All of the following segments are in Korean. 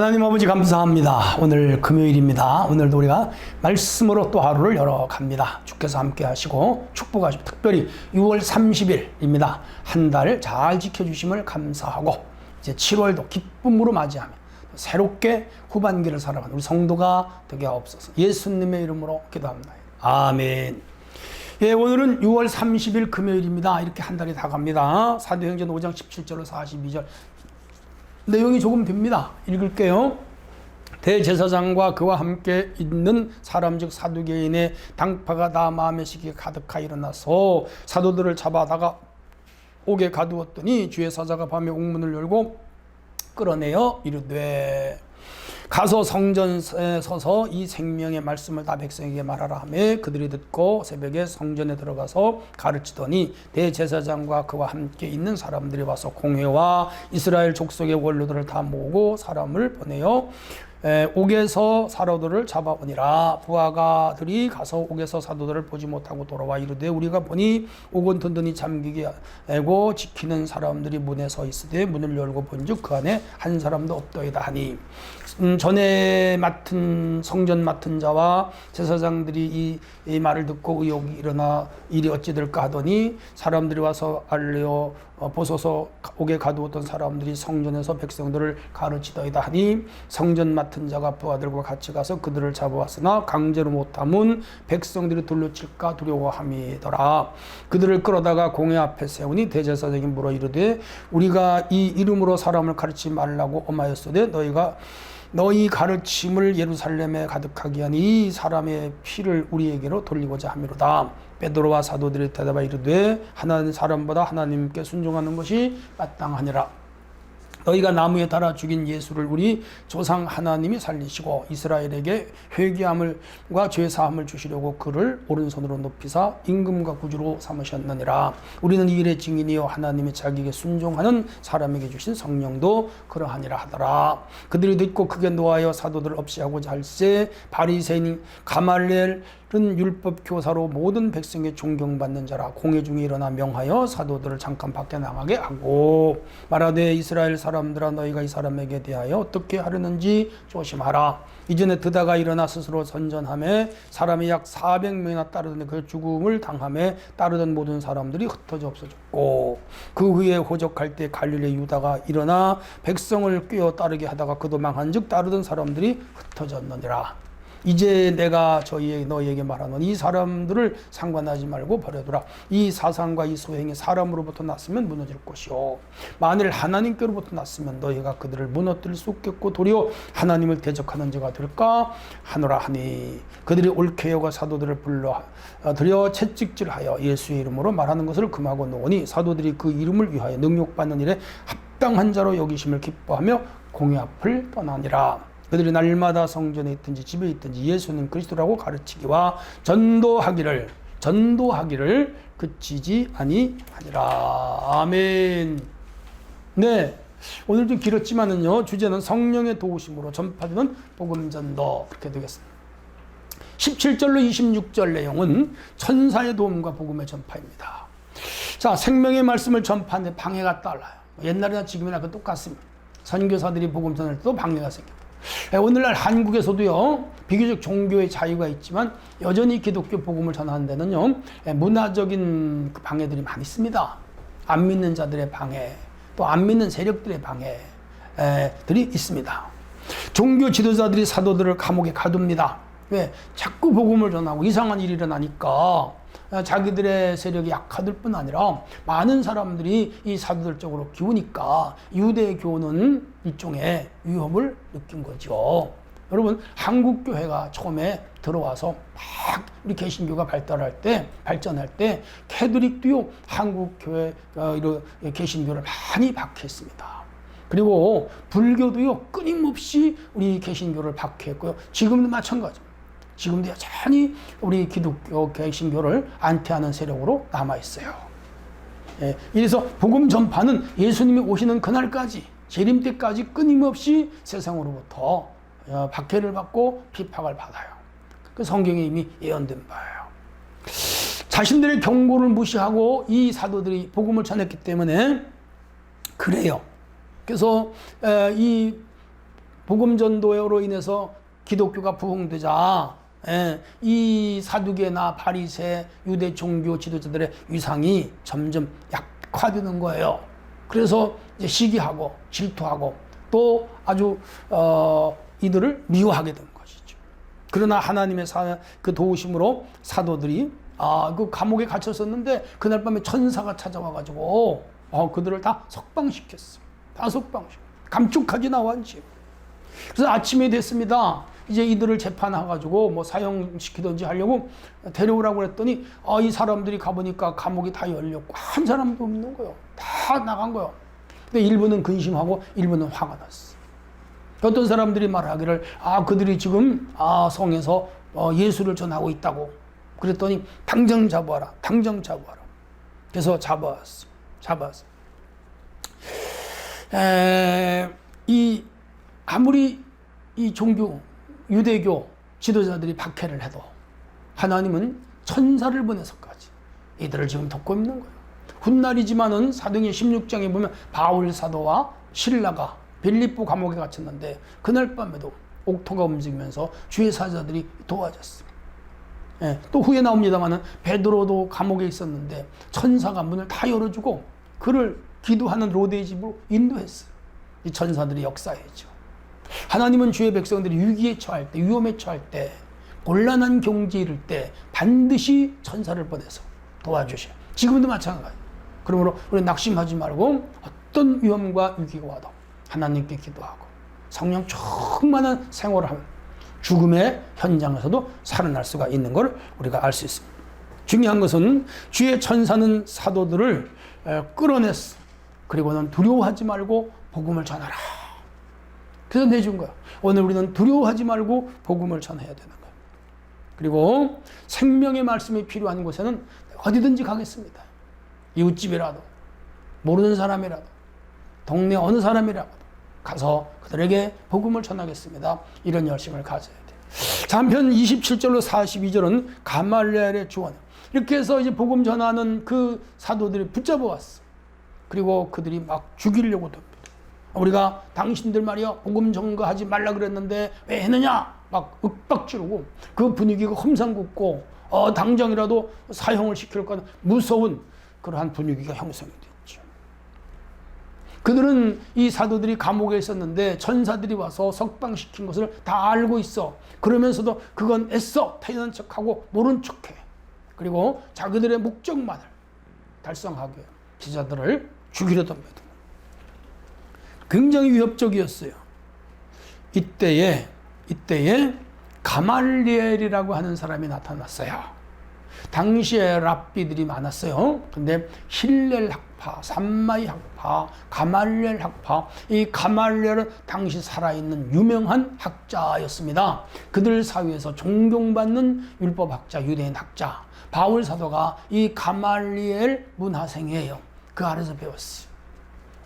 하나님 아버지 감사합니다. 오늘 금요일입니다. 오늘도 우리가 말씀으로 또 하루를 열어갑니다. 주께서 함께 하시고 축복하시고 특별히 6월 30일입니다. 한 달 잘 지켜주심을 감사하고 이제 7월도 기쁨으로 맞이하며 새롭게 후반기를 살아가는 우리 성도가 되게 없어서 예수님의 이름으로 기도합니다. 아멘. 예, 오늘은 6월 30일 금요일입니다. 이렇게 한 달이 다 갑니다. 사도행전 5장 17절로 42절 내용이 조금 됩니다. 읽을게요. 대제사장과 그와 함께 있는 사람 즉 사두개인의 당파가 다 마음의 시기에 가득하여 일어나서 사도들을 잡아다가 옥에 가두었더니 주의 사자가 밤에 옥문을 열고 끌어내어 이르되 가서 성전에 서서 이 생명의 말씀을 다 백성에게 말하라 하며 그들이 듣고 새벽에 성전에 들어가서 가르치더니 대제사장과 그와 함께 있는 사람들이 와서 공회와 이스라엘 족속의 원로들을 다 모으고 사람을 보내어 옥에서 사도들을 잡아오니라. 부하가들이 가서 옥에서 사도들을 보지 못하고 돌아와 이르되 우리가 보니 옥은 든든히 잠기게 하고 지키는 사람들이 문에 서 있으되 문을 열고 본즉 그 안에 한 사람도 없더이다 하니 전에 맡은 성전 맡은 자와 제사장들이 이 말을 듣고 의혹이 일어나 일이 어찌 될까 하더니 사람들이 와서 알려 보소서 옥에 가두었던 사람들이 성전에서 백성들을 가르치더이다 하니 성전 맡은 자가 부하들과 같이 가서 그들을 잡아왔으나 강제로 못함은 백성들이 둘러칠까 두려워함이더라. 그들을 끌어다가 공회 앞에 세우니 대제사장이 물어 이르되 우리가 이 이름으로 사람을 가르치지 말라고 엄하였으되 너희 가르침을 예루살렘에 가득하게 하니 이 사람의 피를 우리에게로 돌리고자 함이로다. 베드로와 사도들이 대답하여 이르되 하나님 사람보다 하나님께 순종하는 것이 마땅하니라. 너희가 나무에 달아 죽인 예수를 우리 조상 하나님이 살리시고 이스라엘에게 회개함과 죄사함을 주시려고 그를 오른손으로 높이사 임금과 구주로 삼으셨느니라. 우리는 이 일의 증인이요 하나님이 자기에게 순종하는 사람에게 주신 성령도 그러하니라 하더라. 그들이 듣고 크게 노하여 사도들을 없이하고자 할세 바리새인 가말리엘은 율법 교사로 모든 백성에 존경받는 자라. 공회 중에 일어나 명하여 사도들을 잠깐 밖에 나가게 하고 말하되 이스라엘 사람들아 너희가 이 사람에게 대하여 어떻게 하려는지 조심하라. 이전에 드다가 일어나 스스로 선전하며 사람이 약 400명이나 따르던 그 죽음을 당하며 따르던 모든 사람들이 흩어져 없어졌고 그 후에 호적할 때 갈릴리 유다가 일어나 백성을 꿰어 따르게 하다가 그도 망한즉 따르던 사람들이 흩어졌느니라. 이제 내가 너희에게 말하노니 이 사람들을 상관하지 말고 버려두라. 이 사상과 이 소행이 사람으로부터 났으면 무너질 것이요 만일 하나님께로부터 났으면 너희가 그들을 무너뜨릴 수 없겠고 도리어 하나님을 대적하는 자가 될까 하노라 하니 그들이 옳게 여겨 사도들을 불러들여 채찍질하여 예수의 이름으로 말하는 것을 금하고 놓으니 사도들이 그 이름을 위하여 능욕받는 일에 합당한 자로 여기심을 기뻐하며 공회 앞을 떠나니라. 그들이 날마다 성전에 있든지 집에 있든지 예수님 그리스도라고 가르치기와 전도하기를 그치지 아니하니라. 아멘. 네, 오늘 좀 길었지만은요 주제는 성령의 도우심으로 전파되는 복음 전도 그렇게 되겠습니다. 17절로 26절 내용은 천사의 도움과 복음의 전파입니다. 자, 생명의 말씀을 전파하는데 방해가 달라요. 옛날이나 지금이나 똑같습니다. 선교사들이 복음 전할 때도 방해가 생깁니다. 오늘날 한국에서도요 비교적 종교의 자유가 있지만 여전히 기독교 복음을 전하는 데는요 문화적인 방해들이 많이 있습니다. 안 믿는 자들의 방해, 또 안 믿는 세력들의 방해들이 있습니다. 종교 지도자들이 사도들을 감옥에 가둡니다. 왜? 자꾸 복음을 전하고 이상한 일이 일어나니까 자기들의 세력이 약화될 뿐 아니라 많은 사람들이 이 사도들 쪽으로 기우니까 유대교는 일종의 위협을 느낀 거죠. 여러분 한국 교회가 처음에 들어와서 막 우리 개신교가 발전할 때 캐톨릭도요 한국 교회 개신교를 많이 박해했습니다. 그리고 불교도요 끊임없이 우리 개신교를 박해했고요. 지금도 마찬가지입니다. 지금도 여전히 우리 기독교 개신교를 안티하는 세력으로 남아있어요. 예, 이래서 복음 전파는 예수님이 오시는 그날까지 재림 때까지 끊임없이 세상으로부터 박해를 받고 비박을 받아요. 그 성경에 이미 예언된 바예요. 자신들의 경고를 무시하고 이 사도들이 복음을 전했기 때문에 그래요. 그래서 이 복음 전도로 인해서 기독교가 부흥되자 이 사두개나 바리새 유대 종교 지도자들의 위상이 점점 약화되는 거예요. 그래서 이제 시기하고 질투하고 또 아주 이들을 미워하게 된 것이죠. 그러나 하나님의 그 도우심으로 사도들이 그 감옥에 갇혔었는데 그날 밤에 천사가 찾아와가지고 그들을 다 석방시켰어요. 다 석방시켰어요. 감쪽하지 나왔지. 그래서 아침이 됐습니다. 이제 이들을 재판해가지고 뭐 사형시키든지 하려고 데려오라고 했더니 이 사람들이 가보니까 감옥이 다 열렸고 한 사람도 없는 거예요. 다 나간 거예요. 근데 일부는 근심하고 일부는 화가 났어. 어떤 사람들이 말하기를 그들이 지금 성에서 예수를 전하고 있다고. 그랬더니 당장 잡아라. 당장 잡아라. 그래서 잡아왔어. 아무리 이 종교 유대교 지도자들이 박해를 해도 하나님은 천사를 보내서까지 이들을 지금 돕고 있는 거예요. 훗날이지만은 사도행전 16장에 보면 바울 사도와 실라가 빌립보 감옥에 갇혔는데 그날 밤에도 옥토가 움직이면서 주의 사자들이 도와줬어요. 또 후에 나옵니다만은 베드로도 감옥에 있었는데 천사가 문을 다 열어주고 그를 기도하는 로데의 집으로 인도했어요. 이 천사들이 역사했죠. 하나님은 주의 백성들이 위기에 처할 때, 위험에 처할 때, 곤란한 경지에 이를 때 반드시 천사를 보내서 도와주셔요. 지금도 마찬가지. 그러므로 우리 낙심하지 말고 어떤 위험과 위기가 와도 하나님께 기도하고 성령 충만한 생활을 하면 죽음의 현장에서도 살아날 수가 있는 걸 우리가 알 수 있습니다. 중요한 것은 주의 천사는 사도들을 끌어냈어. 그리고는 두려워하지 말고 복음을 전하라. 그래서 내준 거야. 오늘 우리는 두려워하지 말고 복음을 전해야 되는 거야. 그리고 생명의 말씀이 필요한 곳에는 어디든지 가겠습니다. 이웃집이라도 모르는 사람이라도 동네 어느 사람이라도 가서 그들에게 복음을 전하겠습니다. 이런 열심을 가져야 돼. 자, 한편 27절로 42절은 가말리엘의 조언. 이렇게 해서 이제 복음 전하는 그 사도들이 붙잡아 왔어. 그리고 그들이 막 죽이려고 됩니다. 우리가 당신들 말이야 복음 전가하지 말라 그랬는데 왜 했느냐 막 윽박지르고 그 분위기가 험상궂고 당장이라도 사형을 시킬 거는 무서운 그러한 분위기가 형성이 됐죠. 그들은 이 사도들이 감옥에 있었는데 천사들이 와서 석방시킨 것을 다 알고 있어. 그러면서도 그건 애써 타이는 척하고 모른 척해. 그리고 자기들의 목적만을 달성하기 위해 제자들을 죽이려던 겁니다. 굉장히 위협적이었어요. 이때에 가말리엘이라고 하는 사람이 나타났어요. 당시에 랍비들이 많았어요. 근데 힐렐 학파, 삼마이 학파, 가말리엘 학파, 이 가말리엘은 당시 살아있는 유명한 학자였습니다. 그들 사이에서 존경받는 율법학자, 유대인 학자, 바울 사도가 이 가말리엘 문화생이에요. 그 아래서 배웠어요.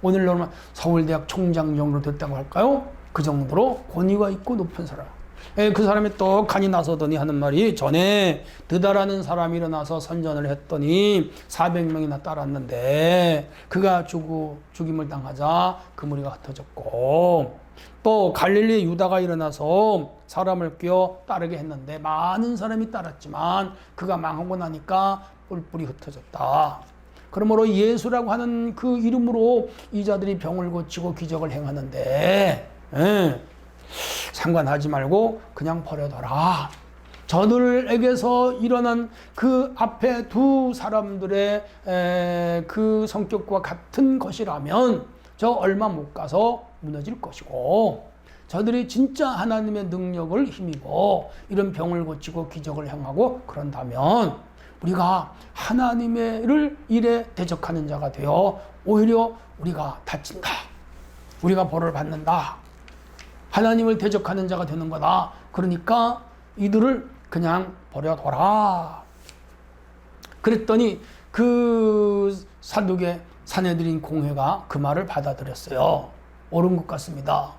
오늘날은 서울대학 총장 정도 됐다고 할까요? 그 정도로 권위가 있고 높은 사람. 그 사람이 떡하니 나서더니 하는 말이 전에 드다라는 사람이 일어나서 선전을 했더니 400명이나 따랐는데 그가 죽임을 당하자 그 무리가 흩어졌고 또 갈릴리 유다가 일어나서 사람을 뀌어 따르게 했는데 많은 사람이 따랐지만 그가 망하고 나니까 뿔뿔이 흩어졌다. 그러므로 예수라고 하는 그 이름으로 이 자들이 병을 고치고 기적을 행하는데 상관하지 말고 그냥 버려둬라. 저들에게서 일어난 그 앞에 두 사람들의 그 성격과 같은 것이라면 저 얼마 못 가서 무너질 것이고 저들이 진짜 하나님의 능력을 힘입어 이런 병을 고치고 기적을 행하고 그런다면 우리가 하나님의 일에 대적하는 자가 되어 오히려 우리가 다친다. 우리가 벌을 받는다. 하나님을 대적하는 자가 되는 거다. 그러니까 이들을 그냥 버려둬라. 그랬더니 그 사두개 사내들인 공회가 그 말을 받아들였어요. 옳은 것 같습니다.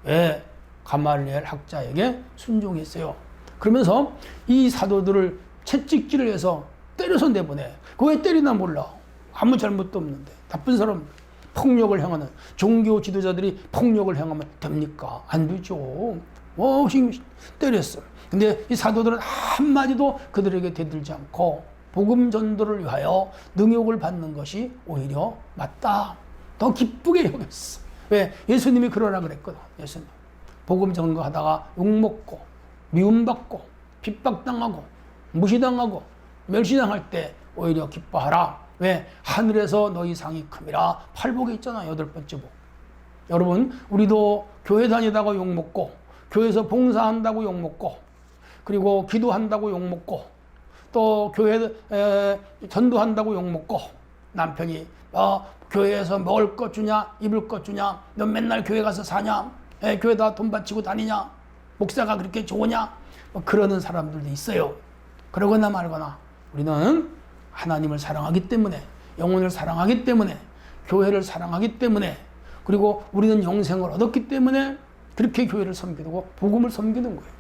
왜? 가말리엘 학자에게 순종했어요. 그러면서 이 사도들을 채찍질을 해서 때려서 내보내. 그거 왜 때리나 몰라. 아무 잘못도 없는데. 나쁜 사람. 폭력을 행하는 종교 지도자들이 폭력을 행하면 됩니까? 안 되죠. 때렸어. 근데 이 사도들은 한마디도 그들에게 대들지 않고 복음 전도를 위하여 능욕을 받는 것이 오히려 맞다. 더 기쁘게 여겼어. 왜? 예수님이 그러라 그랬거든. 예수님. 복음 전도하다가 욕먹고 미움받고 핍박당하고 무시당하고 멸시당할 때 오히려 기뻐하라. 왜? 하늘에서 너희 상이 큼이라. 팔복에 있잖아. 8번째 복. 여러분, 우리도 교회 다니다가 욕먹고 교회에서 봉사한다고 욕먹고 그리고 기도한다고 욕먹고 또 교회 전도한다고 욕먹고 남편이 교회에서 먹을 것 주냐 입을 것 주냐 너 맨날 교회 가서 사냐 교회다 돈 바치고 다니냐 목사가 그렇게 좋으냐 그러는 사람들도 있어요. 그러거나 말거나 우리는 하나님을 사랑하기 때문에 영혼을 사랑하기 때문에 교회를 사랑하기 때문에 그리고 우리는 영생을 얻었기 때문에 그렇게 교회를 섬기고 복음을 섬기는 거예요.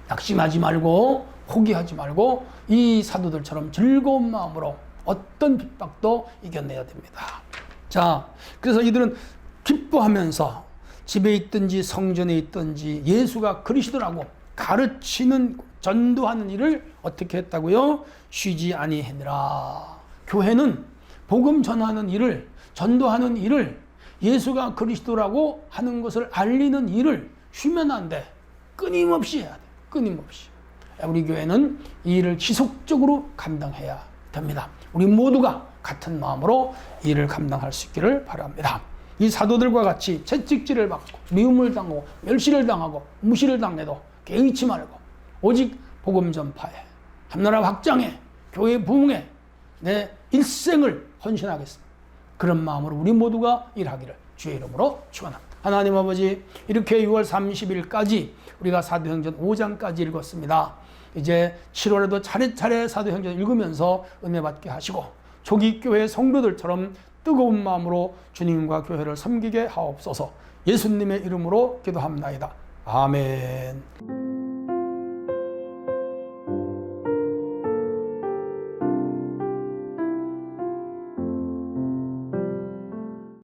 낙심하지 말고 포기하지 말고 이 사도들처럼 즐거운 마음으로 어떤 핍박도 이겨내야 됩니다. 자, 그래서 이들은 기뻐하면서 집에 있든지 성전에 있든지 예수가 그리스도라고 가르치는 전도하는 일을 어떻게 했다고요? 쉬지 아니하니라. 교회는 복음 전하는 일을 전도하는 일을 예수가 그리스도라고 하는 것을 알리는 일을 쉬면 안 돼. 끊임없이 해야 돼. 끊임없이. 우리 교회는 이 일을 지속적으로 감당해야 됩니다. 우리 모두가 같은 마음으로 이 일을 감당할 수 있기를 바랍니다. 이 사도들과 같이 채찍질을 받고 미움을 당하고 멸시를 당하고 무시를 당해도 개의치 말고 오직 복음 전파에 한나라 확장에 교회 부흥에 내 일생을 헌신하겠습니다. 그런 마음으로 우리 모두가 일하기를 주의 이름으로 축원합니다. 하나님 아버지, 이렇게 6월 30일까지 우리가 사도행전 5장까지 읽었습니다. 이제 7월에도 차례차례 사도행전 읽으면서 은혜 받게 하시고 초기 교회 성도들처럼 뜨거운 마음으로 주님과 교회를 섬기게 하옵소서. 예수님의 이름으로 기도합나이다. 아멘.